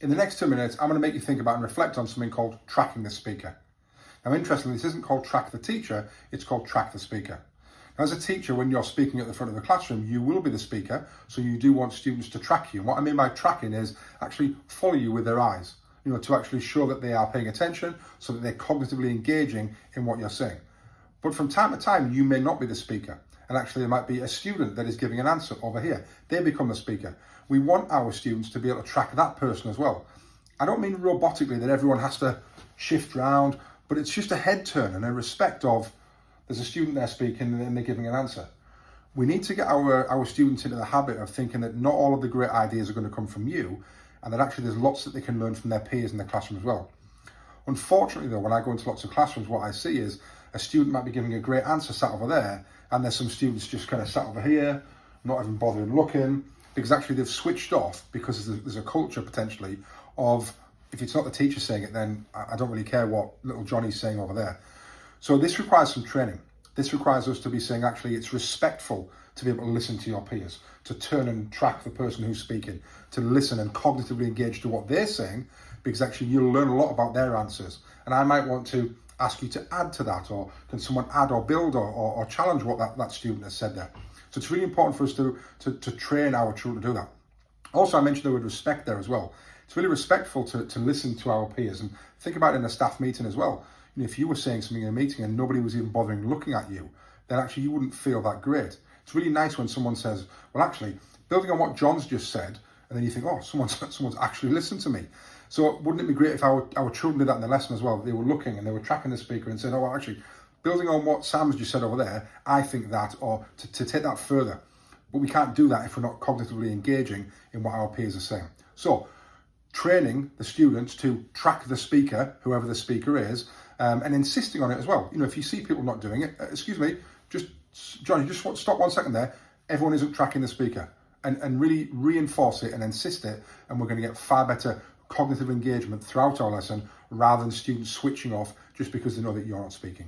In the next 2 minutes, I'm going to make you think about and reflect on something called tracking the speaker. Now, interestingly, this isn't called track the teacher, it's called track the speaker. Now, as a teacher, when you're speaking at the front of the classroom, you will be the speaker, so you do want students to track you. And what I mean by tracking is actually follow you with their eyes, to actually show that they are paying attention so that they're cognitively engaging in what you're saying. But from time to time, you may not be the speaker. And actually, there might be a student that is giving an answer over here. They become the speaker. We want our students to be able to track that person as well. I don't mean robotically that everyone has to shift round, but it's just a head turn and a respect of, there's a student there speaking and they're giving an answer. We need to get our students into the habit of thinking that not all of the great ideas are going to come from you, and that actually there's lots that they can learn from their peers in the classroom as well. Unfortunately though, when I go into lots of classrooms, what I see is a student might be giving a great answer sat over there, and there's some students just kind of sat over here, not even bothering looking, because actually they've switched off because there's a culture potentially of, if it's not the teacher saying it, then I don't really care what little Johnny's saying over there. So this requires some training. This requires us to be saying, actually, it's respectful to be able to listen to your peers, to turn and track the person who's speaking, to listen and cognitively engage to what they're saying, because actually you'll learn a lot about their answers. And I might want to ask you to add to that, or can someone add or build or challenge what that student has said there. So it's really important for us to train our children to do that. Also, I mentioned the word respect there as well. It's really respectful to listen to our peers, and think about it in a staff meeting as well. If you were saying something in a meeting and nobody was even bothering looking at you, then actually you wouldn't feel that great. It's really nice when someone says, well, actually, building on what John's just said, and then you think, oh, someone's actually listened to me. So wouldn't it be great if our children did that in the lesson as well? They were looking and they were tracking the speaker and saying, oh, well, actually, building on what Sam's just said over there, I think that, or to take that further. But we can't do that if we're not cognitively engaging in what our peers are saying. So training the students to track the speaker, whoever the speaker is, and insisting on it as well. If you see people not doing it, excuse me, Johnny, just stop 1 second there. Everyone isn't tracking the speaker, and really reinforce it and insist it, and we're going to get far better cognitive engagement throughout our lesson rather than students switching off just because they know that you're not speaking.